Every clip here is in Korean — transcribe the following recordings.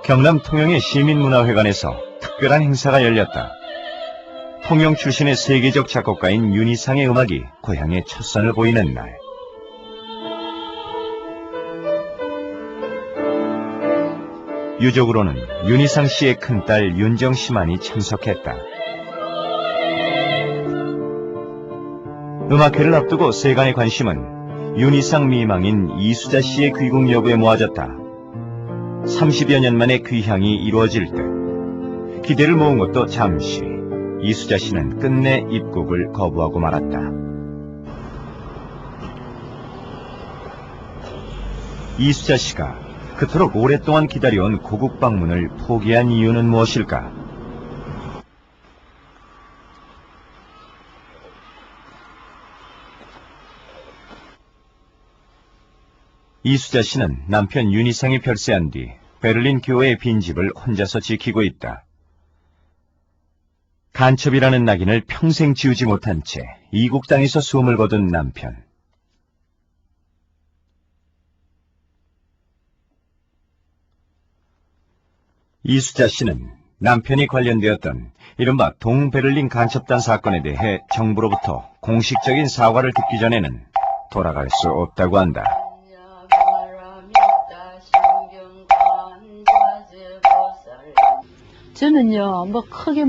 경남 통영의 시민문화회관에서 특별한 행사가 열렸다. 통영 출신의 세계적 작곡가인 윤희상의 음악이 고향의 첫 선을 보이는 날. 유족으로는 윤희상 씨의 큰딸 윤정씨만이 참석했다. 음악회를 앞두고 세간의 관심은 윤희상 미망인 이수자 씨의 귀국 여부에 모아졌다. 30여 년 만에 귀향이 이루어질 듯 기대를 모은 것도 잠시. 이수자 씨는 끝내 입국을 거부하고 말았다. 이수자 씨가 그토록 오랫동안 기다려온 고국 방문을 포기한 이유는 무엇일까? 이수자 씨는 남편 윤희상이 별세한 뒤 베를린 교회의 빈집을 혼자서 지키고 있다. 간첩이라는 낙인을 평생 지우지 못한 채 이국 땅에서 숨을 거둔 남편. 이수자 씨는 남편이 관련되었던 이른바 동베를린 간첩단 사건에 대해 정부로부터 공식적인 사과를 듣기 전에는 돌아갈 수 없다고 한다. 저는요, 크게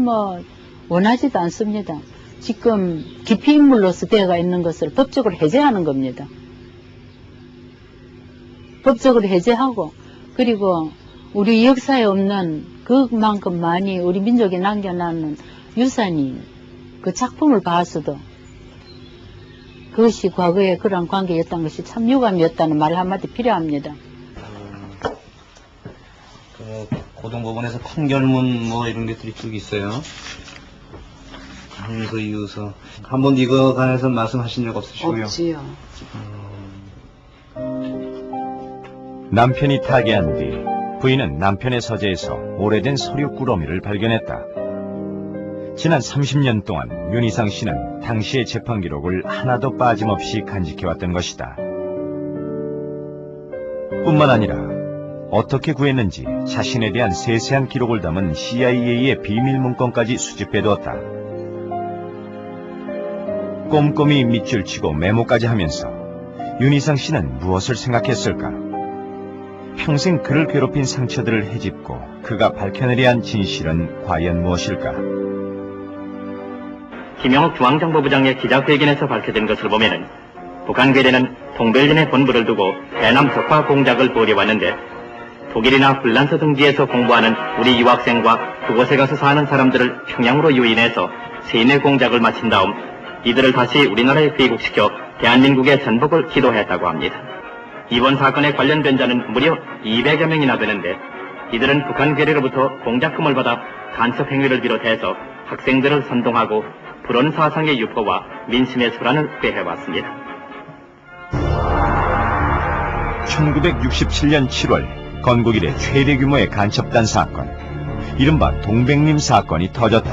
원하지도 않습니다. 지금 기피 인물로서 되어가 있는 것을 법적으로 해제하는 겁니다. 법적으로 해제하고, 그리고 우리 역사에 없는 그만큼 많이 우리 민족이 남겨놓는 유산이 그 작품을 봐서도 그것이 과거에 그런 관계였던 것이 참 유감이었다는 말 한마디 필요합니다. 고등법원에서 판결문 이런 것들이 쭉 있어요. 항소, 이유서. 한 번도 이거 관해서 말씀하신 적 없으시고요? 없지요. 남편이 타계한 뒤 부인은 남편의 서재에서 오래된 서류 꾸러미를 발견했다. 지난 30년 동안 윤희상 씨는 당시의 재판 기록을 하나도 빠짐없이 간직해왔던 것이다. 뿐만 아니라 어떻게 구했는지 자신에 대한 세세한 기록을 담은 CIA의 비밀 문건까지 수집해두었다. 꼼꼼히 밑줄 치고 메모까지 하면서 윤희상 씨는 무엇을 생각했을까? 평생 그를 괴롭힌 상처들을 헤집고 그가 밝혀내려 한 진실은 과연 무엇일까? 김영욱 중앙정보부장의 기자회견에서 밝혀진 것을 보면은 북한 괴뢰는 동베를린에 본부를 두고 대남 적화 공작을 벌여왔는데 독일이나 폴란드 등지에서 공부하는 우리 유학생과 그곳에 가서 사는 사람들을 평양으로 유인해서 세뇌 공작을 마친 다음 이들을 다시 우리나라에 귀국시켜 대한민국의 전복을 기도했다고 합니다. 이번 사건에 관련된 자는 무려 200여 명이나 되는데 이들은 북한 괴뢰로부터 공작금을 받아 간첩 행위를 비롯해서 학생들을 선동하고 불온 사상의 유포와 민심의 소란을 꾀해왔습니다. 1967년 7월 건국 이래 최대 규모의 간첩단 사건, 이른바 동백림 사건이 터졌다.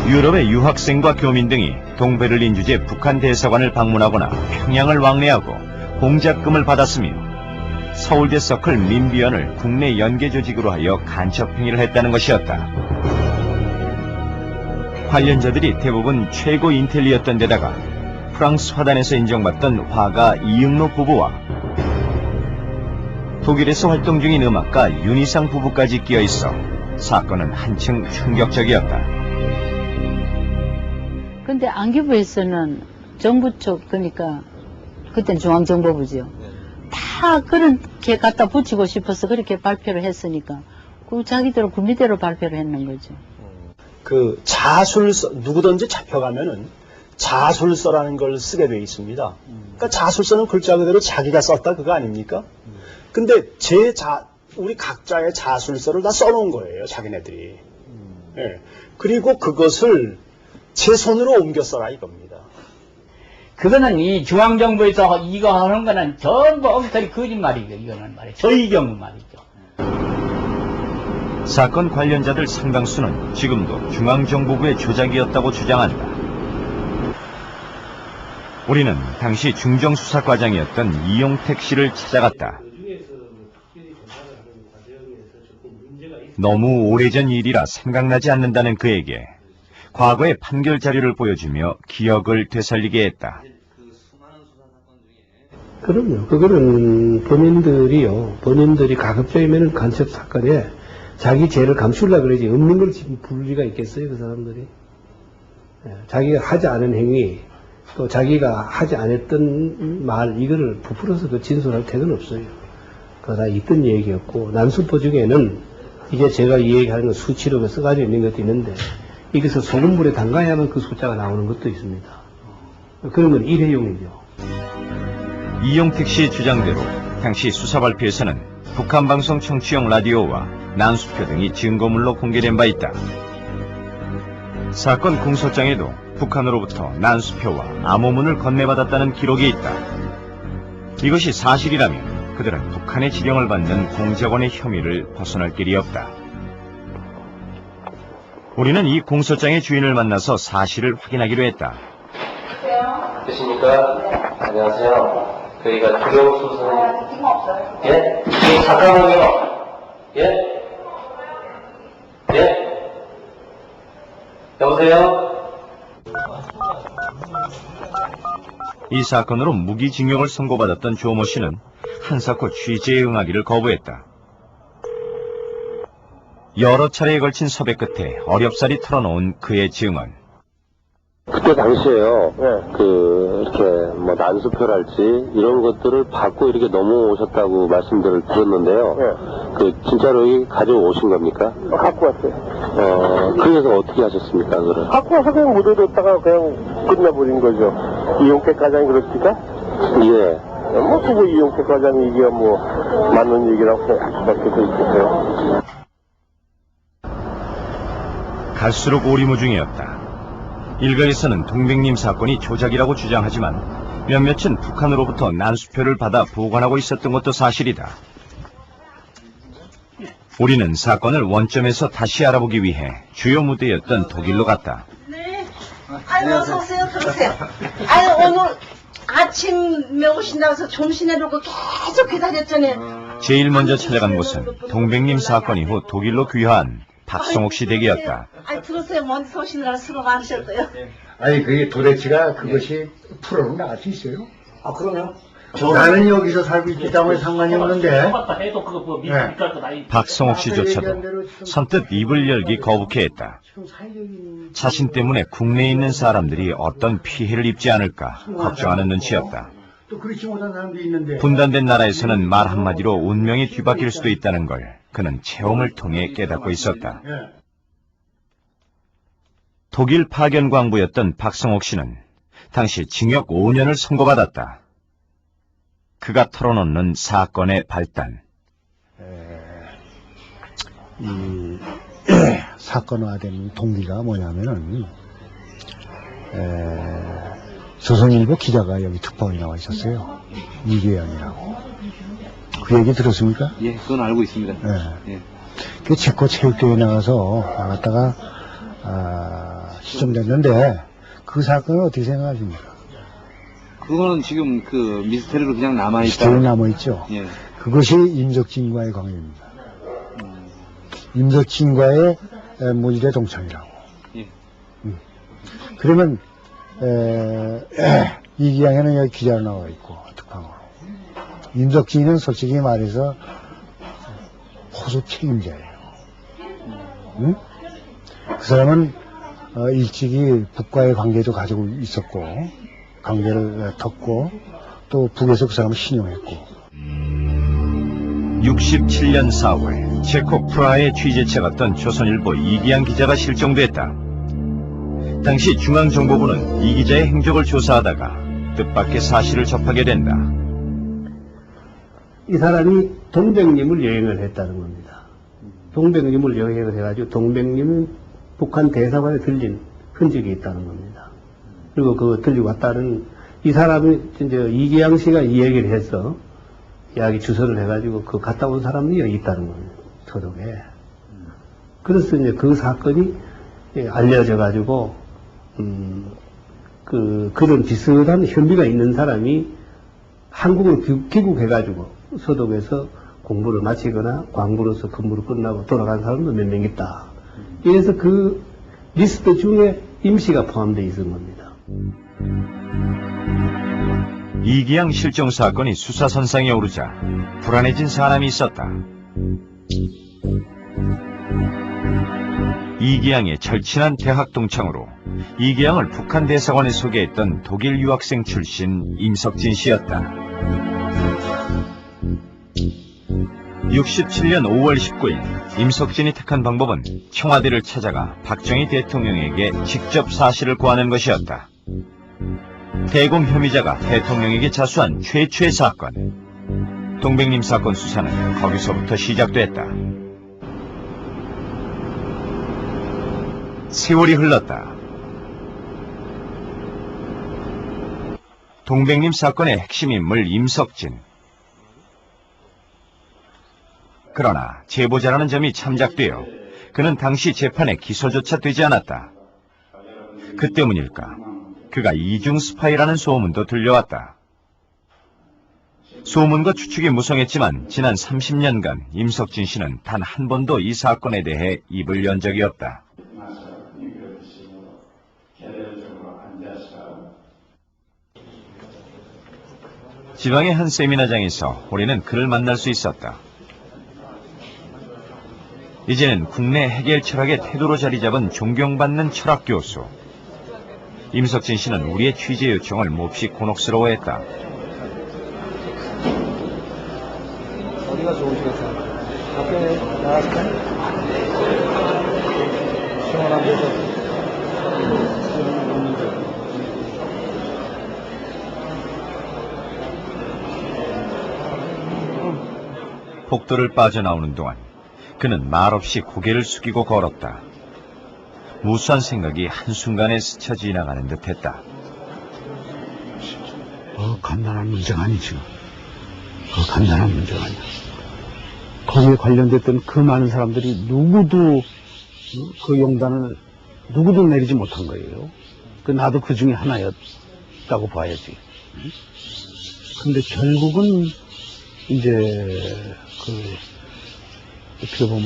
유럽의 유학생과 교민 등이 동베를린 주재 북한 대사관을 방문하거나 평양을 왕래하고 공작금을 받았으며 서울대 서클 민비원을 국내 연계 조직으로 하여 간첩 행위를 했다는 것이었다. 관련자들이 대부분 최고 인텔리였던 데다가 프랑스 화단에서 인정받던 화가 이응로 부부와 독일에서 활동 중인 음악가 윤희상 부부까지 끼어있어 사건은 한층 충격적이었다. 근데 안기부에서는 정부 쪽, 그러니까 그때는 중앙정보부죠. 다 그렇게 갖다 붙이고 싶어서 그렇게 발표를 했으니까 그 자기들은 군비대로 발표를 했는 거죠. 그 자술서, 누구든지 잡혀가면은 자술서라는 걸 쓰게 돼 있습니다. 그러니까 자술서는 글자 그대로 자기가 썼다 그거 아닙니까? 근데 우리 각자의 자술서를 다 써놓은 거예요, 자기네들이. 예. 그리고 그것을 제 손으로 옮겨 써라 이겁니다. 그거는 이 중앙정부에서 이거 하는 거는 전부 엉터리 거짓말이죠. 이거는 말이죠. 저희 경우 말이죠. 사건 관련자들 상당수는 지금도 중앙정보부의 조작이었다고 주장한다. 우리는 당시 중정수사과장이었던 이용택 씨를 찾아갔다. 너무 오래전 일이라 생각나지 않는다는 그에게 과거의 판결 자료를 보여주며 기억을 되살리게 했다. 그럼요. 그거는 본인들이 가급적이면 간첩 사건에 자기 죄를 감추려고 그러지 없는 걸 지금 부를 리가 있겠어요, 그 사람들이. 자기가 하지 않은 행위, 또 자기가 하지 않았던 말, 이거를 부풀어서 그 진술할 태도는 없어요. 그거 다 있던 얘기였고, 난수포 중에는 이제 제가 이 얘기하는 건 수치로 써가지고 있는 것도 있는데, 이것을 소금물에 담가야만 그 숫자가 나오는 것도 있습니다. 그런 건 일회용이죠. 이용택 씨 주장대로 당시 수사 발표에서는 북한 방송 청취용 라디오와 난수표 등이 증거물로 공개된 바 있다. 사건 공소장에도 북한으로부터 난수표와 암호문을 건네받았다는 기록이 있다. 이것이 사실이라면 그들은 북한의 지령을 받는 공작원의 혐의를 벗어날 길이 없다. 우리는 이 공소장의 주인을 만나서 사실을 확인하기로 했다. 계십니까? 안녕하세요. 저희가 주경수사님. 지금 없어요. 예? 잠깐만요. 예? 예? 여보세요? 이 사건으로 무기징역을 선고받았던 조모 씨는 한사코 취재에 응하기를 거부했다. 여러 차례에 걸친 섭외 끝에 어렵사리 털어놓은 그의 증언. 그때 당시에요. 이렇게 뭐 난수표랄지 이런 것들을 받고 이렇게 넘어오셨다고 말씀들을 들었는데요. 진짜로 여기 가져오신 겁니까? 갖고 왔어요. 그래서 어떻게 하셨습니까, 그걸? 갖고 와서 그냥 묻어뒀다가 그냥 끝내버린 거죠. 이용택 과장이 그렇습니까? 예. 뭐 그거 이용택 과장이 이게 뭐 맞는 얘기라고 할 수밖에 더 있겠어요. 갈수록 오리무중이었다. 일각에서는 동백님 사건이 조작이라고 주장하지만 몇몇은 북한으로부터 난수표를 받아 보관하고 있었던 것도 사실이다. 우리는 사건을 원점에서 다시 알아보기 위해 주요 무대였던 독일로 갔다. 네. 아유, 어서오세요. 들어오세요. 아유, 오늘 아침 먹으신다고 해서 점심해놓고 계속 기다렸잖아요. 제일 먼저 찾아간 곳은 동백님 사건 이후 독일로 귀화한 박성옥 씨 댁이었다. 아니, 들으세요. 먼저 오시느라 수고 많으셨어요. 아니, 그게 도대체가 그것이 프로로 나갈 수 있어요? 아, 그러면? 나는 여기서 살고 있기 때문에 상관이 없는데. 박성옥 씨조차도 선뜻 입을 열기 거북해 했다. 자신 때문에 국내에 있는 사람들이 어떤 피해를 입지 않을까 걱정하는 눈치였다. 또 그렇지 못한 사람도 있는데. 분단된 나라에서는 말 한마디로 운명이 뒤바뀔 수도 있다는 걸 그는 체험을 통해 깨닫고 있었다. 독일 파견 광부였던 박성옥 씨는 당시 징역 5년을 선고받았다. 그가 털어놓는 사건의 발단. 이 사건화된 동기가 뭐냐면은 조선일보 기자가 여기 특파원이 나와 있었어요. 이계현이라고. 그 얘기 들었습니까? 예, 그건 알고 있습니다. 예. 예. 그 체코 체육대회에 나갔다가 시점됐는데 그 사건은 어떻게 생각하십니까? 그거는 지금 그 미스테리로 그냥 남아있다. 미스테리 남아있죠. 예. 그것이 임석진과의 관계입니다. 임석진과의 모질의 동창이라고. 예. 그러면 이기양에는 여기 기자로 나와 있고 특파원으로. 임석진은 솔직히 말해서 호소 책임자예요. 응? 그 사람은 일찍이 북과의 관계도 가지고 있었고 관계를 덮고 또 북에서 그 사람을 신용했고. 67년 4월 체코 프라하에 취재차 갔던 조선일보 이기양 기자가 실종됐다. 당시 중앙정보부는 이 기자의 행적을 조사하다가 뜻밖의 사실을 접하게 된다. 이 사람이 동백님을 여행을 했다는 겁니다. 동백님을 여행을 해가지고 동백님은 북한 대사관에 들린 흔적이 있다는 겁니다. 그리고 그 들리고 왔다는 이 사람이 이제 이기양 씨가 이 얘기를 해서 이야기 주소를 해가지고 그 갔다 온 사람이 여기 있다는 겁니다. 서독에. 그래서 이제 그 사건이 알려져가지고 그런 비슷한 혐의가 있는 사람이 한국을 귀국해가지고 서독에서 공부를 마치거나 광부로서 근무를 끝나고 돌아간 사람도 몇 명 있다. 그래서 그 리스트 중에 임씨가 포함되어 있는 겁니다. 이기양 실종 사건이 수사선상에 오르자 불안해진 사람이 있었다. 이기양의 절친한 대학 동창으로 이기양을 북한 대사관에 소개했던 독일 유학생 출신 임석진 씨였다. 67년 5월 19일 임석진이 택한 방법은 청와대를 찾아가 박정희 대통령에게 직접 사실을 구하는 것이었다. 대공 혐의자가 대통령에게 자수한 최초의 사건. 동백님 사건 수사는 거기서부터 시작됐다. 세월이 흘렀다. 동백님 사건의 핵심 인물 임석진. 그러나 제보자라는 점이 참작되어 그는 당시 재판에 기소조차 되지 않았다. 그 때문일까? 그가 이중 스파이라는 소문도 들려왔다. 소문과 추측이 무성했지만 지난 30년간 임석진 씨는 단 한 번도 이 사건에 대해 입을 연 적이 없다. 지방의 한 세미나장에서 우리는 그를 만날 수 있었다. 이제는 국내 해결 철학의 태도로 자리 잡은 존경받는 철학 교수. 임석진 씨는 우리의 취재 요청을 몹시 곤혹스러워했다. 어디가 좋으시겠어요? 밖에 나가실까요? 시원한 데서. 복도를 빠져나오는 동안 그는 말없이 고개를 숙이고 걸었다. 무수한 생각이 한순간에 스쳐 지나가는 듯했다. 간단한 문제가 아니죠. 간단한 문제가 아니야. 거기에 관련됐던 그 많은 사람들이 누구도 그 용단을 누구도 내리지 못한 거예요. 나도 그 중에 하나였다고 봐야지. 근데 결국은 이제 어떻게 보면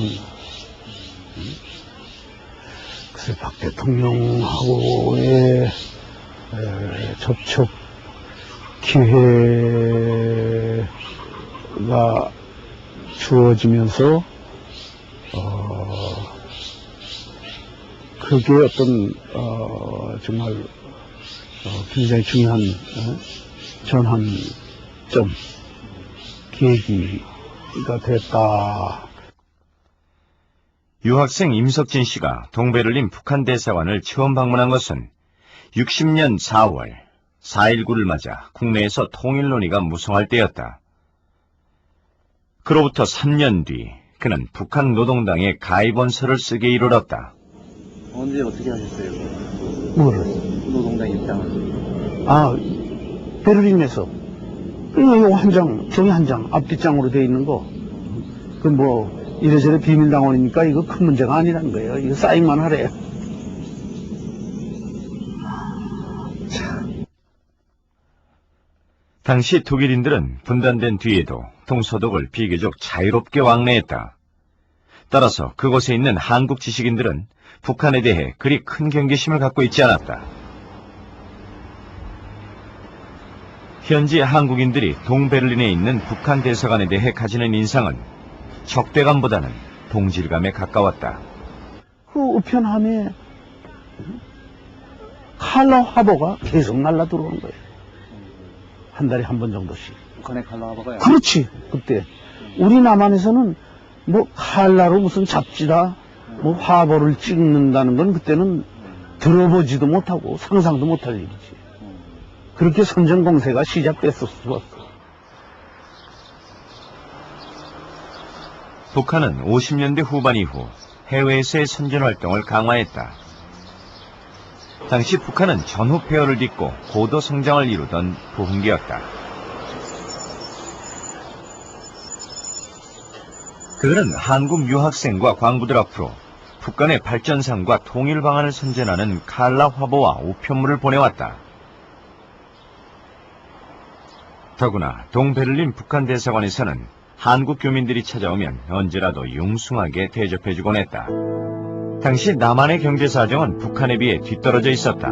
글쎄 박 대통령하고의 접촉 기회가 주어지면서 그게 어떤 정말 굉장히 중요한 전환점 계기가 됐다. 유학생 임석진 씨가 동베를린 북한 대사관을 처음 방문한 것은 60년 4월 4.19를 맞아 국내에서 통일 논의가 무성할 때였다. 그로부터 3년 뒤 그는 북한 노동당에 가입원서를 쓰게 이르렀다. 언제 어떻게 하셨어요? 뭐를? 노동당 입당을. 베를린에서. 이거 한 장, 종이 한 장, 앞뒷장으로 돼 있는 거. 이래저래 비밀당원이니까 이거 큰 문제가 아니라는 거예요. 이거 사인만 하래. 당시 독일인들은 분단된 뒤에도 동서독을 비교적 자유롭게 왕래했다. 따라서 그곳에 있는 한국 지식인들은 북한에 대해 그리 큰 경계심을 갖고 있지 않았다. 현지 한국인들이 동베를린에 있는 북한 대사관에 대해 가지는 인상은 적대감보다는 동질감에 가까웠다. 그 우편함에 칼라 화보가 계속 날라 들어오는 거예요. 한 달에 한 번 정도씩. 북한의 칼라 화보가요? 그렇지. 그때 우리 남한에서는 칼라로 무슨 잡지다 화보를 찍는다는 건 그때는 들어보지도 못하고 상상도 못할 일이지. 그렇게 선전공세가 시작됐었어. 북한은 50년대 후반 이후 해외에서의 선전활동을 강화했다. 당시 북한은 전후 폐허를 딛고 고도 성장을 이루던 부흥기였다. 그들은 한국 유학생과 광부들 앞으로 북한의 발전상과 통일 방안을 선전하는 칼라 화보와 우편물을 보내왔다. 더구나 동베를린 북한 대사관에서는 한국 교민들이 찾아오면 언제라도 융숭하게 대접해주곤 했다. 당시 남한의 경제 사정은 북한에 비해 뒤떨어져 있었다.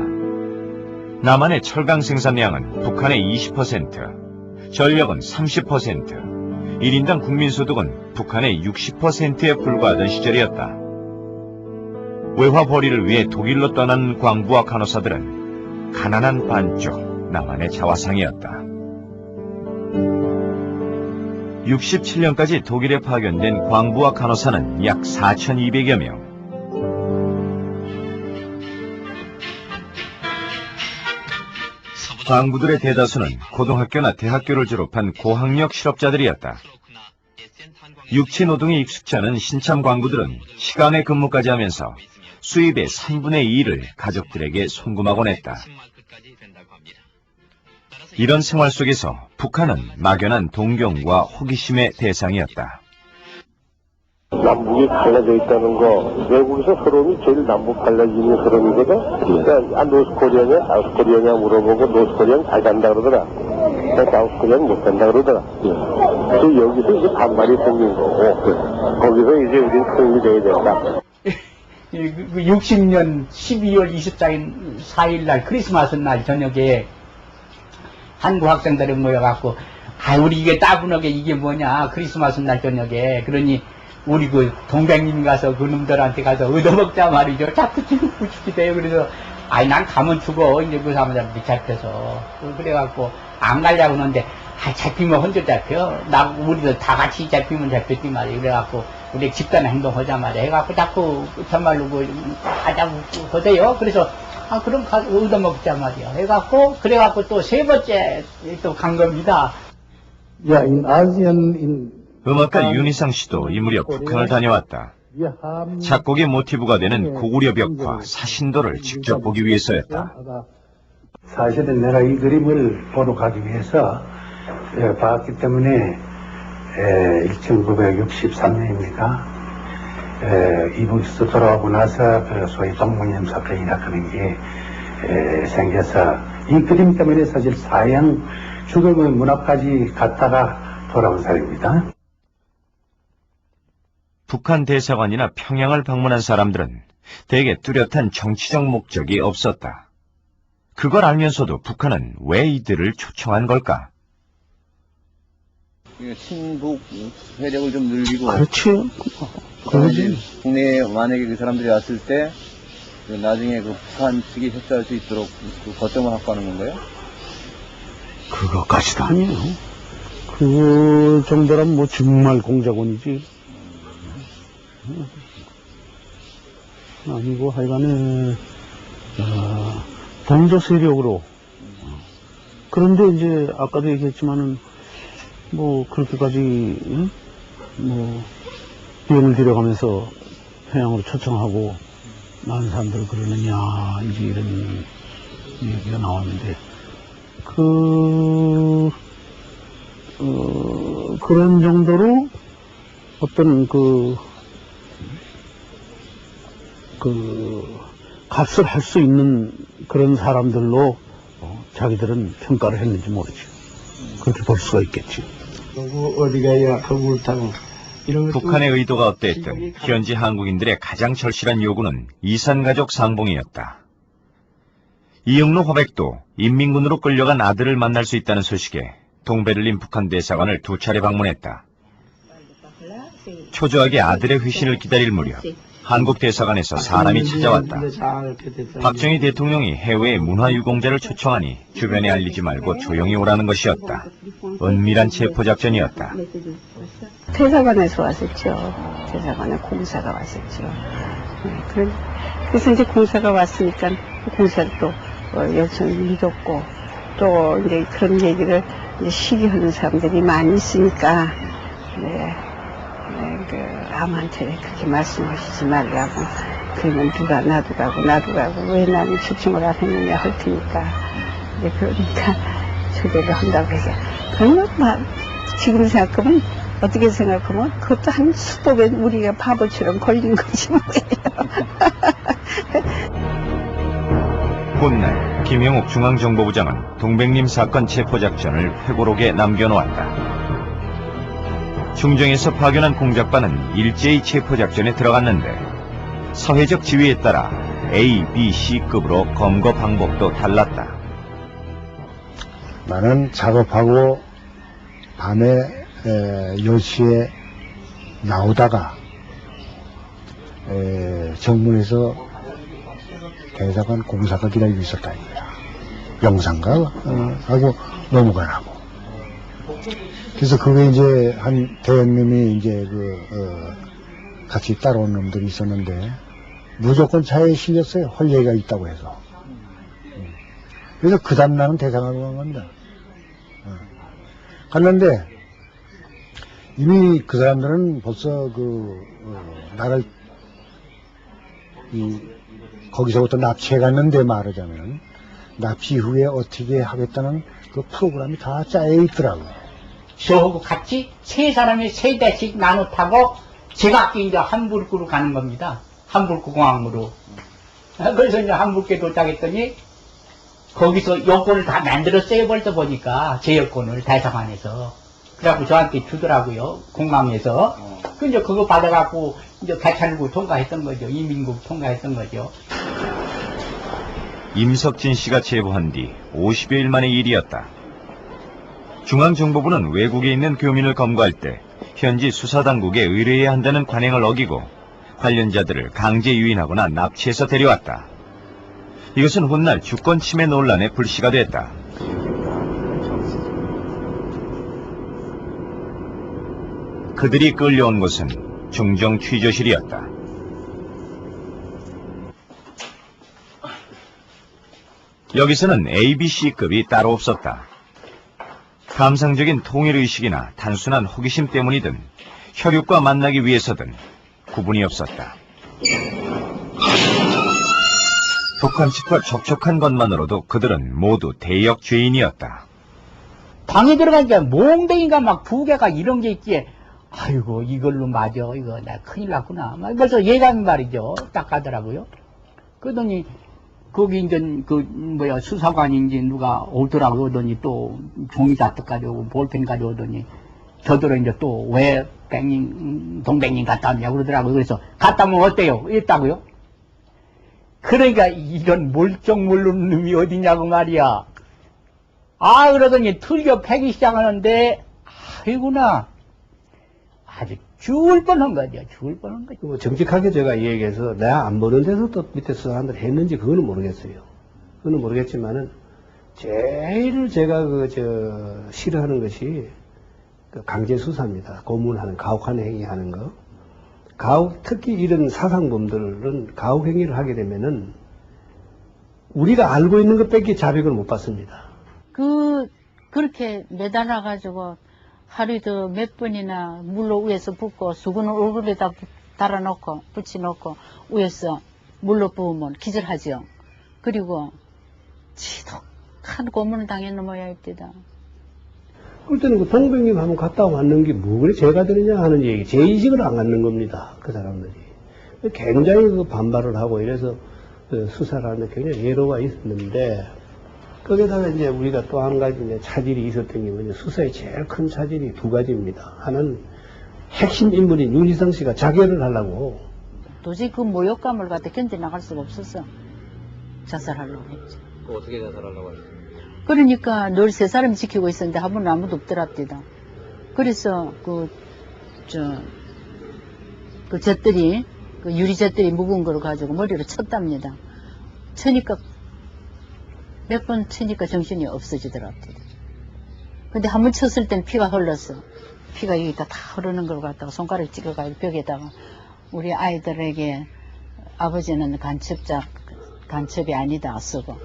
남한의 철강 생산량은 북한의 20%, 전력은 30%, 1인당 국민소득은 북한의 60%에 불과하던 시절이었다. 외화벌이를 위해 독일로 떠난 광부와 간호사들은 가난한 반쪽 남한의 자화상이었다. 67년까지 독일에 파견된 광부와 간호사는 약 4,200여 명. 광부들의 대다수는 고등학교나 대학교를 졸업한 고학력 실업자들이었다. 육체 노동에 익숙치 않은 신참 광부들은 시간에 근무까지 하면서 수입의 3분의 2를 가족들에게 송금하곤 했다. 이런 생활 속에서 북한은 막연한 동경과 호기심의 대상이었다. 남북이 갈라져 있다는 거, 외국에서 흐름이 제일 남북 갈라지는 흐름이거든. 그러니까 노스코리아냐, 사우스코리아냐 물어보고 노스코리아는 잘 간다 그러더라. 사우스코리아는 못 간다 그러더라. 그래서 여기서 이제 반발이 생긴 거고, 거기서 이제 우리는 큰 일이 돼야 된다. 60년 12월 24일 날 크리스마스 날 저녁에 한국 학생들이 모여갖고 우리 이게 따분하게 이게 뭐냐 크리스마스 날 저녁에 그러니 우리 그 동백님 가서 그 놈들한테 가서 얻어먹자 말이죠. 자꾸 죽기 돼요. 그래서 난 가면 죽어 이제 그 사람들한테 잡혀서 그래갖고 안 가려고 하는데 잡히면 혼자 잡혀. 우리도 다 같이 잡히면 잡혔지 말이야. 그래갖고 우리 집단 행동하자 말이야. 해갖고 자꾸 정말로 뭐 하자고 하대요. 그래서 그럼 가서 얻어먹자 말이야. 해갖고 그래갖고 또 세 번째 또 간 겁니다. 음악가 윤희상 씨도 이 무렵 북한을 다녀왔다. 작곡의 모티브가 되는 고구려 벽화 사신도를 직접 보기 위해서였다. 사실은 내가 이 그림을 보러 가기 위해서 봤기 때문에 1963년입니다. 이북에서 돌아오고 나서 그 소위 동문염 사건이나 그런 게 생겨서 이 그림 때문에 사실 사형 죽음의 문 앞까지 갔다가 돌아온 사람입니다. 북한 대사관이나 평양을 방문한 사람들은 대개 뚜렷한 정치적 목적이 없었다. 그걸 알면서도 북한은 왜 이들을 초청한 걸까? 친북 세력을 좀 늘리고. 그렇지. 그러지. 국내에 만약에 그 사람들이 왔을 때 나중에 그 북한 측이 협조할 수 있도록 그 거점을 확보하는 건가요? 그것까지도 아니에요. 그 정도라면 뭐 정말 공작원이지. 아니고 하여간에 동조 세력으로. 그런데 이제 아까도 얘기했지만은 뭐 그렇게까지 뭐 비용을 들여가면서 평양으로 초청하고 많은 사람들을 그러느냐 이제 이런 얘기가 나왔는데 그런 정도로 어떤 그 값을 할 수 있는 그런 사람들로 자기들은 평가를 했는지 모르지. 그렇게 볼 수가 있겠지. 어디가야 거울 타고 북한의 의도가 어땠든 현지 한국인들의 가장 절실한 요구는 이산가족 상봉이었다. 이영로 화백도 인민군으로 끌려간 아들을 만날 수 있다는 소식에 동베를린 북한 대사관을 2차례 방문했다. 초조하게 아들의 회신을 기다릴 무렵 한국 대사관에서 사람이 찾아왔다. 박정희 대통령이 해외의 문화유공자를 초청하니 주변에 알리지 말고 조용히 오라는 것이었다. 은밀한 체포작전이었다. 대사관에서 왔었죠. 대사관에 공사가 왔었죠. 그래서 이제 공사가 왔으니까 공사를 또 요청을 믿었고 또 이제 그런 얘기를 이제 시기하는 사람들이 많이 있으니까 아무한테 그렇게 말씀하시지 말라고. 그러면 누가 나도 가고 왜 나는 초청을 안 했느냐 할 테니까. 그러니까 초대를 한다고 해서. 그러면 지금 생각하면 어떻게 생각하면 그것도 한 수법에 우리가 바보처럼 걸린 거지 뭐예요. 훗날 김영욱 중앙정보부장은 동백림 사건 체포작전을 회고록에 남겨놓았다. 중정에서 파견한 공작반은 일제히 체포작전에 들어갔는데 사회적 지위에 따라 A, B, C급으로 검거 방법도 달랐다. 나는 작업하고 밤에 10시에 나오다가 정문에서 대사관 공사가 기다리고 있었다 이거야. 영상가 하고 넘어가라고. 그래서 그게 이제 한 대형님이 이제 같이 따라온 놈들이 있었는데 무조건 차에 실렸어요. 할 얘기가 있다고 해서. 그래서 그 다음 나는 대상하러 간 겁니다. 갔는데 이미 그 사람들은 벌써 나를 거기서부터 납치해 갔는데 말하자면 납치 후에 어떻게 하겠다는 그 프로그램이 다 짜여 있더라고요. 저하고 같이 세 사람이 세 대씩 나눠 타고 제가 이제 함부르크로 가는 겁니다. 함부르크 공항으로. 그래서 이제 함부르크에 도착했더니 거기서 여권을 다 만들었어요. 벌써 보니까 제 여권을 대사관에서. 그래갖고 저한테 주더라고요. 공항에서. 그 이제 그거 받아갖고 이제 개찰구 통과했던 거죠. 이민국 통과했던 거죠. 임석진 씨가 제보한 뒤 50여일 만의 일이었다. 중앙정보부는 외국에 있는 교민을 검거할 때 현지 수사당국에 의뢰해야 한다는 관행을 어기고 관련자들을 강제 유인하거나 납치해서 데려왔다. 이것은 훗날 주권 침해 논란의 불씨가 됐다. 그들이 끌려온 곳은 중정 취조실이었다. 여기서는 ABC급이 따로 없었다. 감상적인 통일의식이나 단순한 호기심 때문이든 혈육과 만나기 위해서든 구분이 없었다. 북한측과 접촉한 것만으로도 그들은 모두 대역 죄인이었다. 방에 들어가니까 몽댕이가 막 두 개가 이런 게 있기에 아이고 이걸로 맞아 이거 나 큰일 났구나 막 벌써 예감이 말이죠. 딱 가더라고요. 그러더니 거기 이제 수사관인지 누가 오더라고요. 그러더니 또 종이 자뜩 가져오고 볼펜 가져오더니 저들은 이제 또 왜 동백님 갔다 왔냐고 그러더라고요. 그래서 갔다 오면 어때요? 이랬다고요. 그러니까 이런 몰정 모르는 놈이 어디냐고 말이야. 그러더니 틀겨 패기 시작하는데 아이구나. 아주 죽을 뻔한 거죠. 죽을 뻔한 거죠. 뭐 정직하게 제가 얘기해서 내가 안 보는 데서 또 밑에 사람들 했는지 그거는 모르겠어요. 그거는 모르겠지만은 제일 제가 싫어하는 것이 강제 수사입니다. 고문하는 가혹한 행위하는 거. 특히 이런 사상범들은 가혹 행위를 하게 되면은 우리가 알고 있는 것밖에 자백을 못 받습니다. 그렇게 매달아가지고 하루에도 몇 번이나 물로 위에서 붓고 수건을 얼굴에다 달아놓고 붙여놓고 위에서 물로 부으면 기절하죠. 그리고 지독한 고문을 당했는 모양입니다. 그때는 그 동백님 한번 갔다 왔는 게 뭐 그래 죄가 되느냐 하는 얘기, 죄의식을 안 갖는 겁니다. 그 사람들이. 굉장히 반발을 하고 이래서 수사를 하는데 굉장히 예로가 있었는데, 거기다가 이제 우리가 또 한 가지 이제 차질이 있었던 게 뭐냐, 수사의 제일 큰 차질이 두 가지입니다. 하나는 핵심 인물인 윤희상 씨가 자결을 하려고. 도저히 그 모욕감을 갖다 견뎌나갈 수가 없어서 자살하려고 했죠. 어떻게 자살하려고 하셨어요? 그러니까 늘 세 사람 지키고 있었는데 한 번은 아무도 없더랍니다. 그래서 젖들이, 유리젖들이 묵은 걸 가지고 머리로 쳤답니다. 쳐니까, 몇 번 치니까 정신이 없어지더랍니다. 근데 한 번 쳤을 땐 피가 흘렀어. 피가 여기다 다 흐르는 걸 갖다가 손가락 찍어가지고 벽에다가 우리 아이들에게 아버지는 간첩이 아니다 쓰고.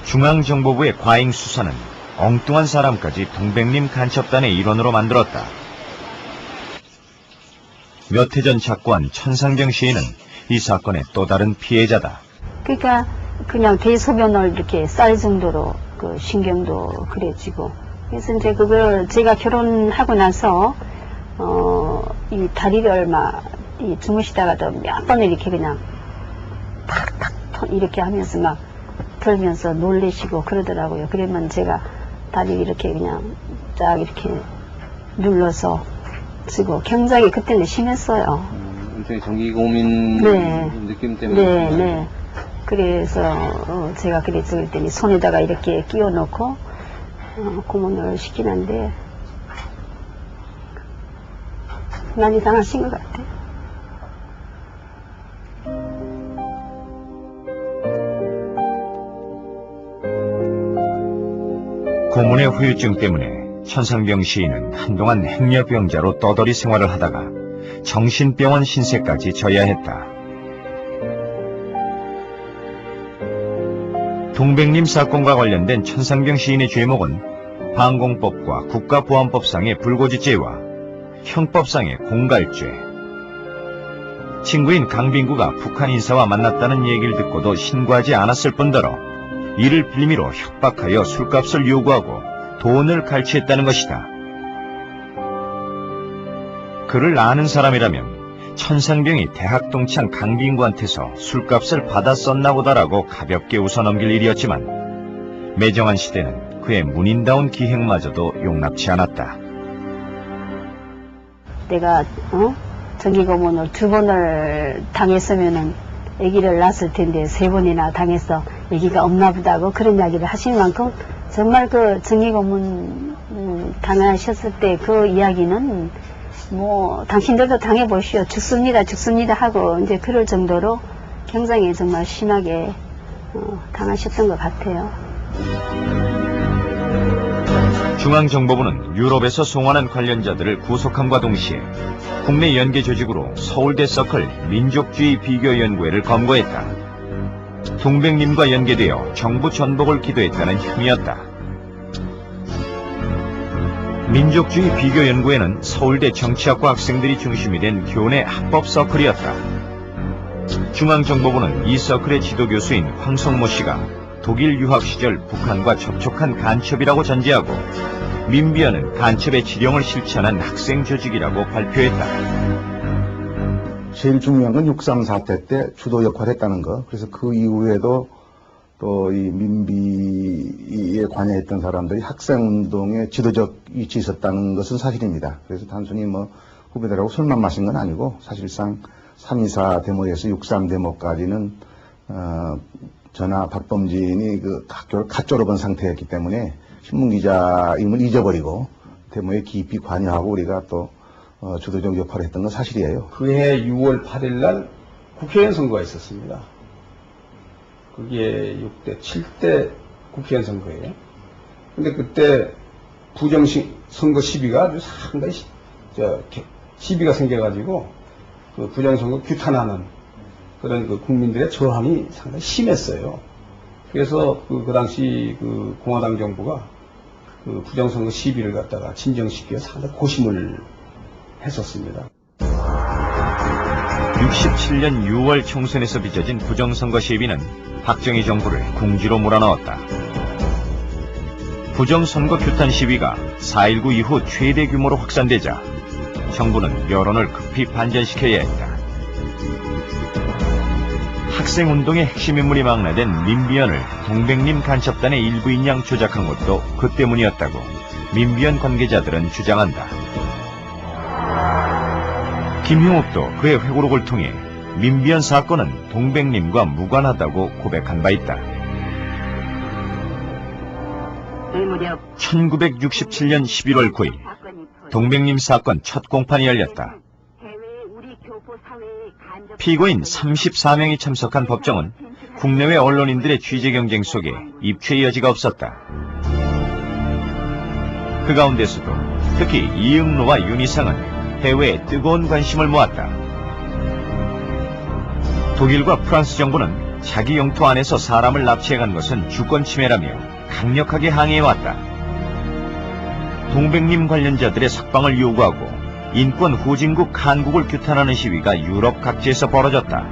중앙정보부의 과잉 수사는 엉뚱한 사람까지 동백림 간첩단의 일원으로 만들었다. 몇 해 전 작고한 천상병 시인은 이 사건의 또 다른 피해자다. 그러니까 그냥 대소변을 이렇게 쌀 정도로 그 신경도 그래지고, 그래서 이제 그걸 제가 결혼하고 나서 이 다리를 이 주무시다가도 몇 번을 이렇게 그냥 탁탁 이렇게 하면서 막 들면서 놀래시고 그러더라고요. 그러면 제가 다리 이렇게 그냥 딱 이렇게 눌러서 쓰고 굉장히 그때는 심했어요. 일종의 전기고민 네. 느낌 때문에. 네, 네. 그래서 제가 그랬을 때니 손에다가 이렇게 끼워 넣고 고문을 시키는데 많이 당하신 것 같아요. 고문의 후유증 때문에 천상병 시인은 한동안 행여병자로 떠돌이 생활을 하다가 정신병원 신세까지 져야 했다. 동백림 사건과 관련된 천상병 시인의 죄목은 방공법과 국가보안법상의 불고지죄와 형법상의 공갈죄. 친구인 강빙구가 북한 인사와 만났다는 얘기를 듣고도 신고하지 않았을 뿐더러 이를 빌미로 협박하여 술값을 요구하고 돈을 갈취했다는 것이다. 그를 아는 사람이라면 천상병이 대학 동창 강빙구한테서 술값을 받았었나 보다라고 가볍게 웃어넘길 일이었지만 매정한 시대는 그의 문인다운 기행마저도 용납치 않았다. 내가 정기고문을 2번을 당했으면은 아기를 낳았을 텐데 3번이나 당해서 아기가 없나 보다고 그런 이야기를 하실 만큼 정말 그 정기고문 당하셨을 때 그 이야기는 뭐 당신들도 당해보시오. 죽습니다 하고 이제 그럴 정도로 굉장히 정말 심하게 당하셨던 것 같아요. 중앙정보부는 유럽에서 송환한 관련자들을 구속함과 동시에 국내 연계 조직으로 서울대 서클 민족주의 비교연구회를 검거했다. 동백님과 연계되어 정부 전복을 기도했다는 혐의였다. 민족주의 비교연구회는 서울대 정치학과 학생들이 중심이 된 교내 합법 서클이었다. 중앙정보부는 이 서클의 지도교수인 황성모 씨가 독일 유학 시절 북한과 접촉한 간첩이라고 전제하고 민비언은 간첩의 지령을 실천한 학생 조직이라고 발표했다. 제일 중요한 건 6.3 사태 때 주도 역할을 했다는 거. 그래서 그 이후에도 또 이 민비에 관여했던 사람들이 학생운동에 지도적 위치에 있었다는 것은 사실입니다. 그래서 단순히 뭐 후배들하고 술만 마신 건 아니고 사실상 3.24 데모에서 6.3 데모까지는 저나 박범진이 그 학교를 갓 졸업한 상태였기 때문에 신문기자임을 잊어버리고 데모에 깊이 관여하고 우리가 또 주도적 역할을 했던 건 사실이에요. 그해 6월 8일 날 국회의원 선거가 있었습니다. 그게 6대, 7대 국회의원 선거예요. 근데 그때 부정선거 시비가 아주 상당히 시비가 생겨가지고 그 부정선거 규탄하는 그런 그 국민들의 저항이 상당히 심했어요. 그래서 그 당시 그 공화당 정부가 그 부정선거 시비를 갖다가 진정시켜 상당히 고심을 했었습니다. 67년 6월 총선에서 빚어진 부정선거 시비는 박정희 정부를 궁지로 몰아넣었다. 부정선거 규탄 시위가 4.19 이후 최대 규모로 확산되자 정부는 여론을 급히 반전시켜야 했다. 학생운동의 핵심 인물이 망라된 민비언을 동백림 간첩단의 일부인 양 조작한 것도 그 때문이었다고 민비언 관계자들은 주장한다. 김형욱도 그의 회고록을 통해 민비언 사건은 동백림과 무관하다고 고백한 바 있다. 1967년 11월 9일 동백림 사건 첫 공판이 열렸다. 피고인 34명이 참석한 법정은 국내외 언론인들의 취재 경쟁 속에 입죄의 여지가 없었다. 그 가운데서도 특히 이응로와 윤희상은 해외에 뜨거운 관심을 모았다. 독일과 프랑스 정부는 자기 영토 안에서 사람을 납치해간 것은 주권 침해라며 강력하게 항의해왔다. 동백림 관련자들의 석방을 요구하고 인권 후진국 한국을 규탄하는 시위가 유럽 각지에서 벌어졌다.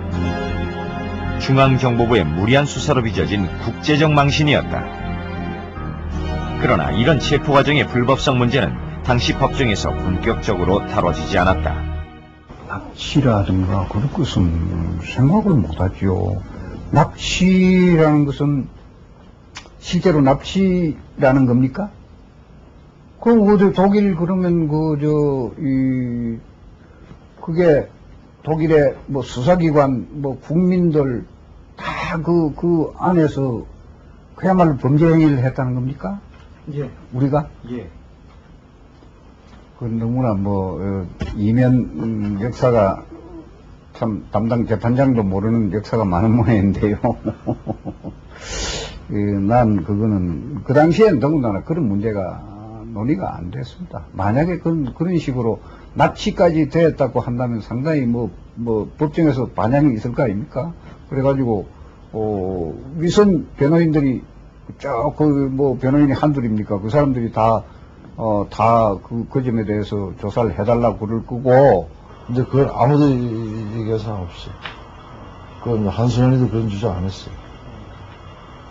중앙정보부의 무리한 수사로 빚어진 국제적 망신이었다. 그러나 이런 체포 과정의 불법성 문제는 당시 법정에서 본격적으로 다뤄지지 않았다. 납치라든가 그런 것은 생각을 못하죠. 납치라는 것은 실제로 납치라는 겁니까? 그 독일 그러면 그게 독일의 뭐 수사기관, 뭐 국민들 다 그 안에서 그야말로 범죄 행위를 했다는 겁니까? 예. 우리가? 예. 그 너무나 이면 역사가 참 담당 재판장도 모르는 역사가 많은 모양인데요. 난 그거는 그 당시엔 더군다나 그런 문제가 논의가 안 됐습니다. 만약에 그런 식으로 납치까지 되었다고 한다면 상당히 법정에서 반향이 있을 거 아닙니까? 그래가지고 위선 변호인들이 변호인이 한둘입니까? 그 사람들이 다 그 점에 대해서 조사를 해달라고 그럴 거고. 근데 그걸 아무도 얘기할 사람 없어. 그건 한순환이도 그런 주장 안 했어.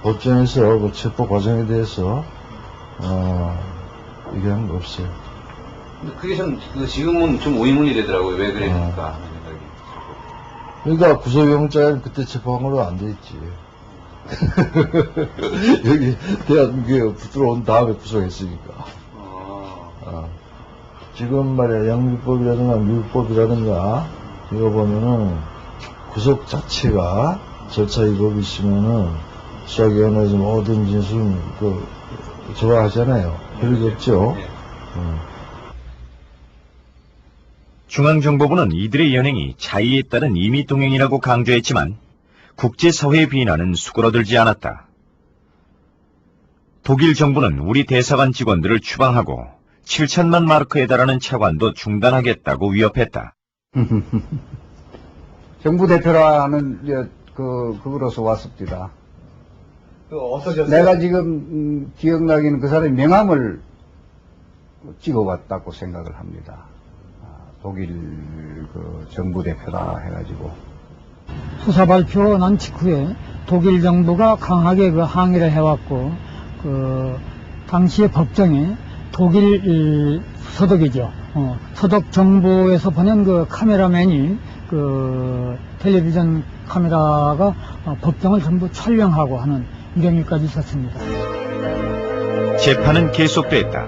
법정에서 그 체포 과정에 대해서, 얘기한 거 없어요. 근데 그게 지금은 좀 오인문이 되더라고요. 왜 그랬을까? 그러니까 구속영장은 그때 체포한 걸로 안 돼 있지. 여기 대한민국에 들어온 다음에 구속했으니까. 지금 말이야, 영미법이라든가 미국법이라든가, 이거 보면은, 구속 자체가 절차 위법이 있으면은, 수사기관에서 모든 진술, 좋아하잖아요. 그럴 게 없죠. 중앙정보부는 이들의 연행이 자의에 따른 임의동행이라고 강조했지만 국제사회의 비난은 수그러들지 않았다. 독일 정부는 우리 대사관 직원들을 추방하고 7천만 마르크에 달하는 차관도 중단하겠다고 위협했다. 정부 대표라는 그거로서 왔습니다. 어떠셨어요? 내가 지금 기억나기는 그 사람이 명함을 찍어왔다고 생각을 합니다. 독일 정부 대표다 해가지고. 수사 발표 난 직후에 독일 정부가 강하게 항의를 해왔고, 당시의 법정에 독일 서독이죠. 서독 정부에서 보낸 카메라맨이 텔레비전 카메라가 법정을 전부 촬영하고 하는 이런 일까지 있었습니다. 재판은 계속됐다.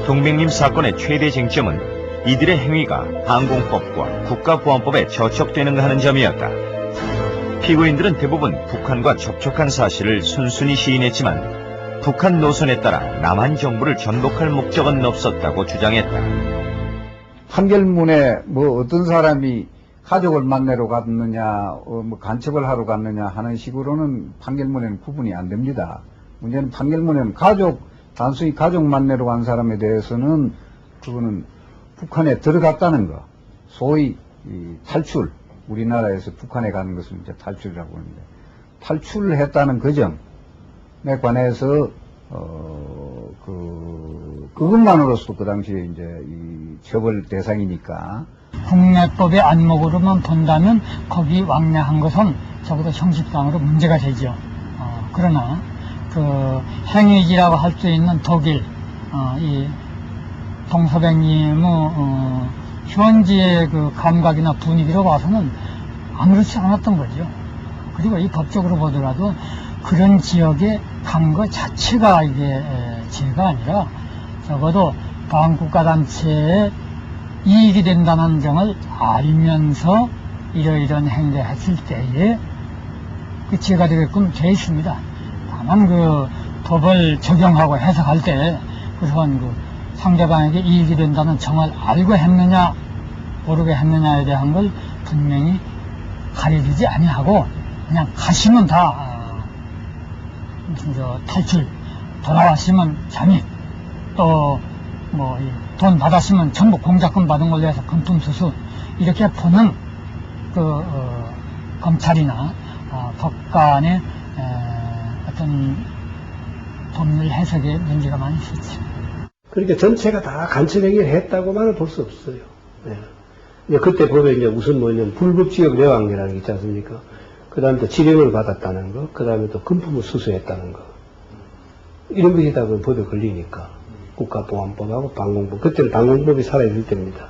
동백님 사건의 최대 쟁점은 이들의 행위가 항공법과 국가보안법에 저촉되는가 하는 점이었다. 피고인들은 대부분 북한과 접촉한 사실을 순순히 시인했지만 북한 노선에 따라 남한 정부를 전복할 목적은 없었다고 주장했다. 판결문에 어떤 사람이 가족을 만나러 갔느냐, 간첩을 하러 갔느냐 하는 식으로는 판결문에는 구분이 안 됩니다. 문제는 판결문에는 단순히 가족 만나러 간 사람에 대해서는 그거는 북한에 들어갔다는 거, 소위 탈출, 우리나라에서 북한에 가는 것을 이제 탈출이라고 하는데, 탈출을 했다는 그 점에 관해서 그것만으로서도 그 당시에 이제 이 처벌 대상이니까. 국내법의 안목으로만 본다면 거기 왕래한 것은 적어도 형식상으로 문제가 되죠. 그러나 행위지라고 할 수 있는 독일, 이 동서백님의 현지의 감각이나 분위기로 봐서는 아무렇지 않았던 거죠. 그리고 이 법적으로 보더라도 그런 지역에 간 것 자체가 이게 죄가 아니라 적어도 다음 국가단체에 이익이 된다는 점을 알면서 이러이런 행위를 했을 때에 그 죄가 되게끔 돼 있습니다. 다만 법을 적용하고 해석할 때 그런 상대방에게 이익이 된다는 점을 알고 했느냐 모르게 했느냐에 대한 걸 분명히 가려주지 아니하고 그냥 가시면 다 탈출, 돌아왔으면 잠입, 또 돈 받았으면 전부 공작금 받은 걸로 해서 금품수수 이렇게 보는 검찰이나 법관의 어떤 법률 해석에 문제가 많이 있었죠. 그러니까 전체가 다 간첩행위를 했다고만은 볼 수 없어요. 네. 그때 보면 이제 우선 뭐냐면 불법지역 내왕이라는 게 있지 않습니까? 그 다음에 또 지령을 받았다는 거, 그 다음에 또 금품을 수수했다는 거. 이런 것이 다 법에 걸리니까. 국가보안법하고 방공법. 그때는 방공법이 살아있을 때입니다.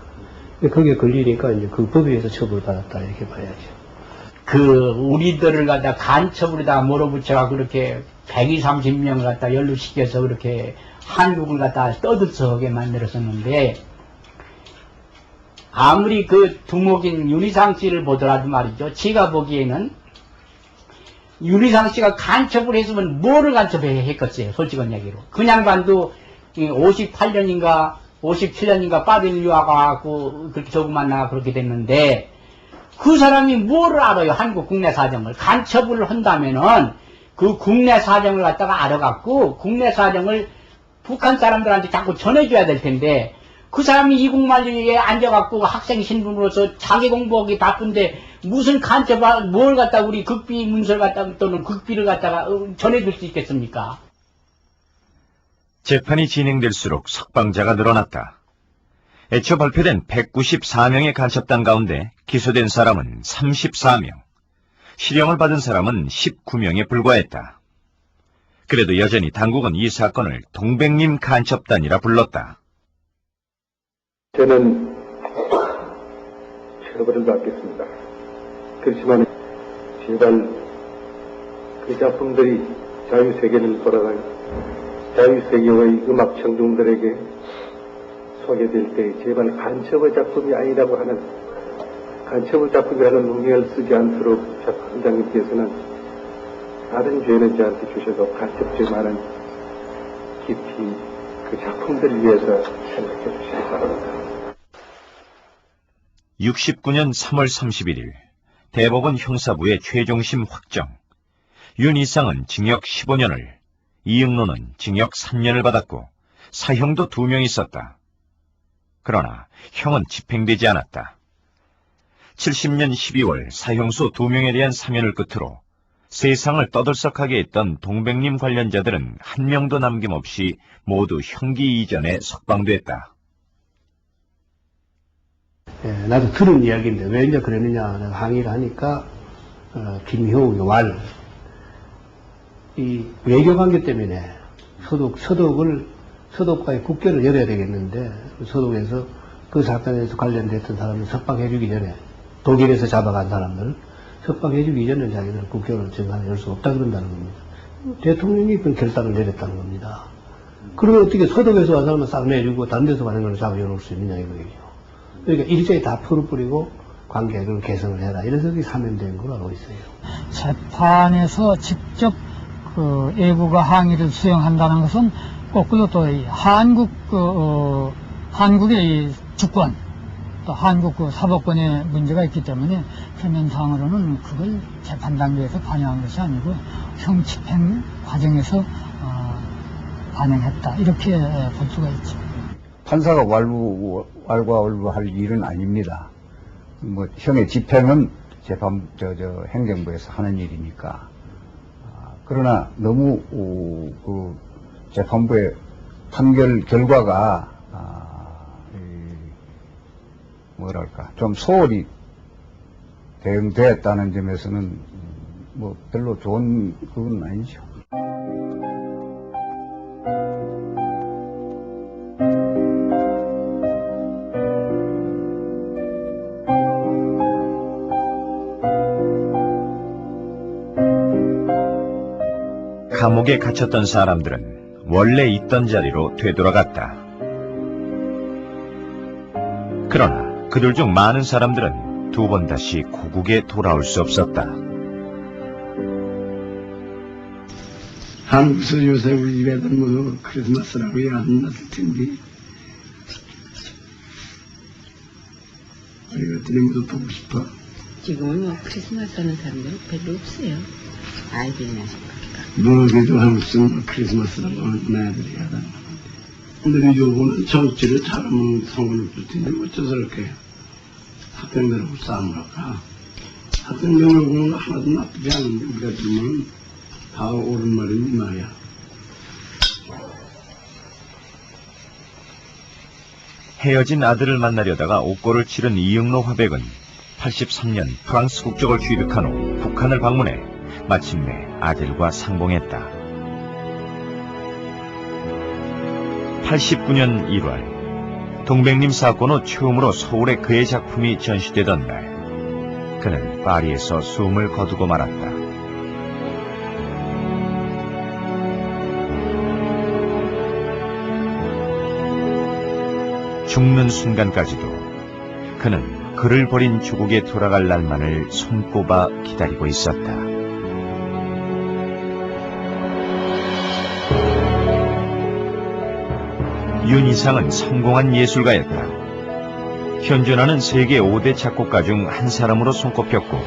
거기에 걸리니까 이제 그 법에 의해서 처벌받았다, 이렇게 봐야죠. 우리들을 갖다 간첩으로다 몰아붙여가 그렇게 120~30명을 갖다 연루시켜서 그렇게 한국을 갖다 떠들썩하게 만들었었는데, 아무리 그 두목인 윤희상 씨를 보더라도 말이죠. 제가 보기에는 윤희상 씨가 간첩을 했으면 뭐를 간첩했겠어요. 솔직한 얘기로. 그냥 반도 58년인가 57년인가 파리를 유학가고 그렇게 조그만 나가 그렇게 됐는데, 그 사람이 뭐를 알아요? 한국 국내 사정을. 간첩을 한다면은 그 국내 사정을 갖다가 알아갖고 국내 사정을 북한 사람들한테 자꾸 전해줘야 될 텐데, 그 사람이 이국만리에 앉아갖고 학생 신분으로서 자기 공부하기 바쁜데 무슨 간첩, 뭘 갖다 우리 극비 문서를 갖다가 또는 극비를 갖다가 전해줄 수 있겠습니까? 재판이 진행될수록 석방자가 늘어났다. 애초 발표된 194명의 간첩단 가운데 기소된 사람은 34명, 실형을 받은 사람은 19명에 불과했다. 그래도 여전히 당국은 이 사건을 동백님 간첩단이라 불렀다. 저는 처벌을 받겠습니다. 그렇지만 제발 그 작품들이 자유세계를 돌아가요. 자유세계의 음악 청중들에게 소개될 때 제발 간첩의 작품이 아니라고 하는, 간첩의 작품이라는 명령을 쓰지 않도록 작품장님께서는 다른 죄는 저한테 주셔도 간첩죄만은 깊이 그 작품들을 위해서 생각해 주시기 바랍니다. 69년 3월 31일 대법원 형사부의 최종심 확정. 윤희상은 징역 15년을, 이응로는 징역 3년을 받았고 사형도 2명 있었다. 그러나 형은 집행되지 않았다. 70년 12월 사형수 2명에 대한 사면을 끝으로 세상을 떠들썩하게 했던 동백님 관련자들은 한 명도 남김없이 모두 형기 이전에 석방됐다. 예, 나도 들은 이야기인데 왜 이제 그러느냐 내가 항의를 하니까 김효우, 왈, 이 외교관계 때문에 서독과의 국교를 열어야 되겠는데 서독에서 그 사건에서 관련됐던 사람을 석방해주기 전에, 독일에서 잡아간 사람들 석방해주기 전에 자기들 국교를 정관에 열 수 없다 그런다는 겁니다. 대통령이 그 결단을 내렸다는 겁니다. 그러면 어떻게 서독에서 온 사람은 싹 내주고 다른 데서 가는 걸 잡아 열어올 수 있느냐 이거죠. 그러니까 일제히 다 풀어뿌리고 관계를 개선을 해라. 이래서 그게 사면된 걸로 알고 있어요. 재판에서 직접 그 외부가 항의를 수용한다는 것은 거꾸로 또 한국의 이 주권, 또 한국 그 사법권에 문제가 있기 때문에 표면상으로는 그걸 재판 단계에서 반영한 것이 아니고 형 집행 과정에서 반영했다. 이렇게 볼 수가 있죠. 판사가 왈가왈부할 일은 아닙니다. 뭐 형의 집행은 행정부에서 하는 일이니까. 그러나 너무 그 재판부의 판결 결과가 좀 소홀히 대응되었다는 점에서는 뭐 별로 좋은 그건 아니죠. 감옥에 갇혔던 사람들은 원래 있던 자리로 되돌아갔다. 그러나 그들 중 많은 사람들은 2번 다시 고국에 돌아올 수 없었다. 한국에서 요새 우리 집 애들 뭐 크리스마스라고 안 났을 텐데 우리 같은 애들도 보고 싶어. 지금은 뭐 크리스마스 하는 사람들은 별로 없어요. 아이들이나 싶어. 그래도 한국에서는 크리스마스라고 하는 애들이 하다. 근데 요거는 정치를 잘하면 상관없을 텐데 어째서 이렇게 학생들하고 싸움을 할까? 학생들하고는 하나도 나쁘지 않은데 우리가 들으면 다 옳은 말인 말이야. 헤어진 아들을 만나려다가 옥고를 치른 이응로 화백은 83년 프랑스 국적을 취득한 후 북한을 방문해 마침내 아들과 상봉했다. 89년 1월 동백님 사건 후 처음으로 서울에 그의 작품이 전시되던 날, 그는 파리에서 숨을 거두고 말았다. 죽는 순간까지도 그는 그를 버린 조국에 돌아갈 날만을 손꼽아 기다리고 있었다. 윤희상은 성공한 예술가였다. 현존하는 세계 5대 작곡가 중 한 사람으로 손꼽혔고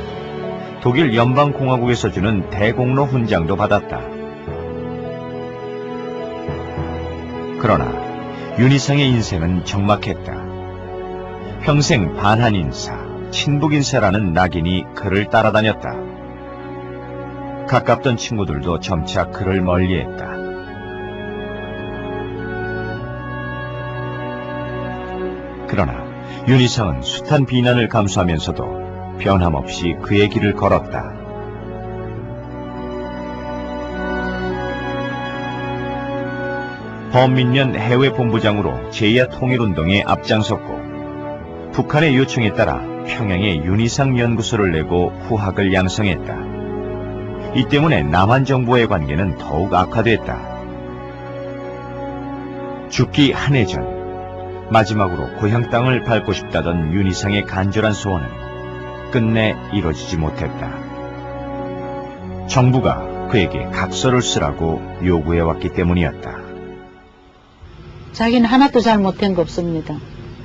독일 연방공화국에서 주는 대공로 훈장도 받았다. 그러나 윤희상의 인생은 적막했다. 평생 반한인사, 친북인사라는 낙인이 그를 따라다녔다. 가깝던 친구들도 점차 그를 멀리했다. 그러나 윤희상은 숱한 비난을 감수하면서도 변함없이 그의 길을 걸었다. 범민련 해외본부장으로 제2야 통일운동에 앞장섰고 북한의 요청에 따라 평양에 윤희상 연구소를 내고 후학을 양성했다. 이 때문에 남한 정부와의 관계는 더욱 악화됐다. 죽기 한 해 전 마지막으로 고향 땅을 밟고 싶다던 윤희상의 간절한 소원은 끝내 이루어지지 못했다. 정부가 그에게 각서를 쓰라고 요구해왔기 때문이었다. 자기는 하나도 잘못한 거 없습니다.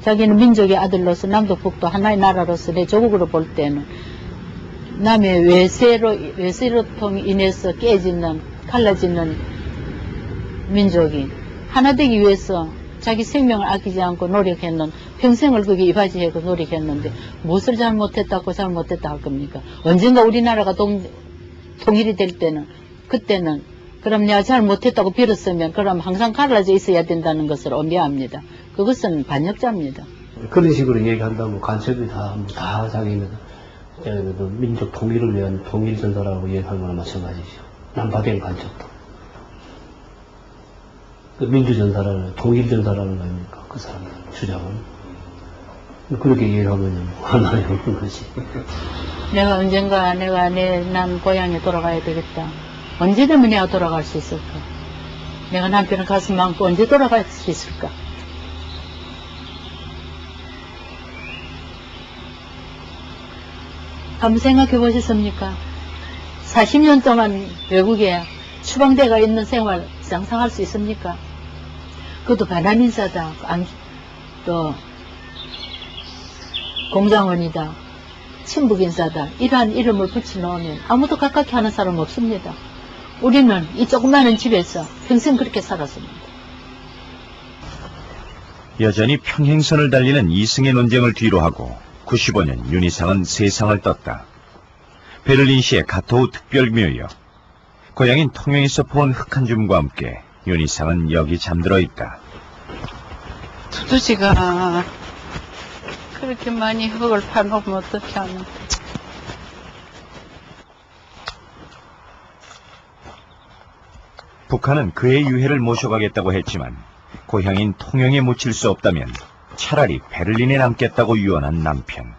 자기는 민족의 아들로서 남도 북도 하나의 나라로서 내 조국으로 볼 때는 남의 외세로 인해서 깨지는 갈라지는 민족이 하나 되기 위해서 자기 생명을 아끼지 않고 노력했는, 평생을 거기에 이바지하고 노력했는데 무엇을 잘못했다고 잘못했다 할 겁니까? 언젠가 우리나라가 통일이 될 때는, 그때는 그럼 내가 잘못했다고 빌었으면 그럼 항상 갈라져 있어야 된다는 것을 엄미합니다. 그것은 반역자입니다. 그런 식으로 얘기한다면 간첩이 다 자기는 민족 통일을 위한 통일전사라고 얘기하는 거나 마찬가지죠. 남파된 간첩도. 그 민주전사라는, 통일전사라는 거 아닙니까? 그 사람들 주장은. 그렇게 얘기하면 하나의 없는 거지. 내가 언젠가 난 고향에 돌아가야 되겠다. 언제 되면 내가 돌아갈 수 있을까? 내가 남편을 가슴 안고 언제 돌아갈 수 있을까? 한번 생각해 보셨습니까? 40년 동안 외국에 추방대가 있는 생활 상상할 수 있습니까? 그것도 반환인사다. 또 공장원이다. 친북인사다. 이러한 이름을 붙여놓으면 아무도 가깝게 하는 사람 없습니다. 우리는 이 조그마한 집에서 평생 그렇게 살았습니다. 여전히 평행선을 달리는 이승의 논쟁을 뒤로하고 95년 윤희상은 세상을 떴다. 베를린시의 가토우 특별묘역, 고향인 통영에서 본 흙 한 줌과 함께 윤희상은 여기 잠들어 있다. 두두지가 그렇게 많이 흙을 파놓으면 어떻게 하나. 북한은 그의 유해를 모셔가겠다고 했지만 고향인 통영에 묻힐 수 없다면 차라리 베를린에 남겠다고 유언한 남편.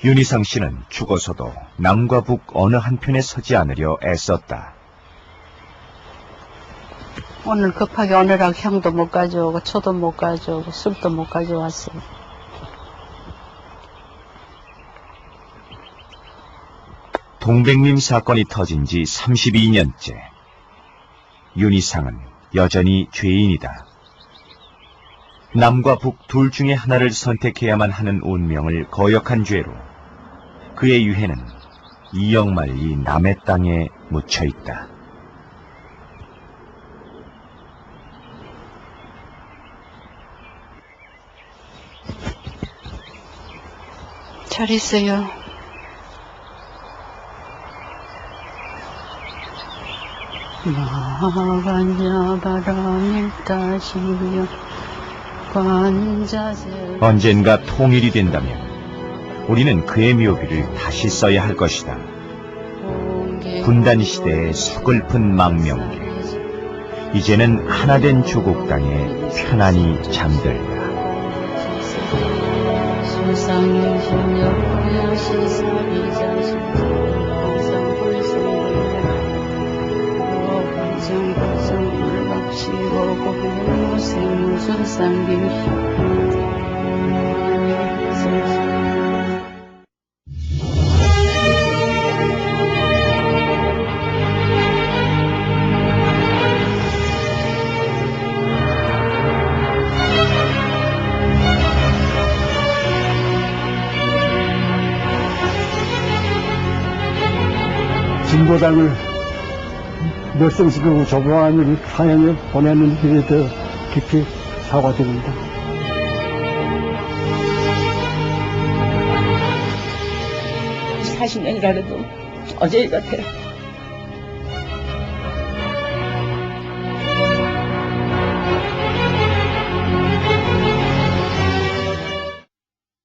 윤희상 씨는 죽어서도 남과 북 어느 한편에 서지 않으려 애썼다. 오늘 급하게 오느라고 향도 못 가져오고 초도 못 가져오고 술도 못 가져왔어요. 동백림 사건이 터진 지 32년째. 윤희상은 여전히 죄인이다. 남과 북 둘 중에 하나를 선택해야만 하는 운명을 거역한 죄로 그의 유해는 이역만리 남의 땅에 묻혀있다. 잘 있어요. 마간야 바람일 따시며 관자세. 언젠가 통일이 된다면 우리는 그의 묘비를 다시 써야 할 것이다. 분단 시대의 서글픈 망명계, 이제는 하나된 조국 땅에 편안히 잠들다. 불상문신 여포야 시사비자신 불성불성불박시고 고불무생무선상김시 진보당을 멸성시키고 조보아님이 사형을 보내는 일에 대해 깊이 사과드립니다. 40년이라도 어제 같아요.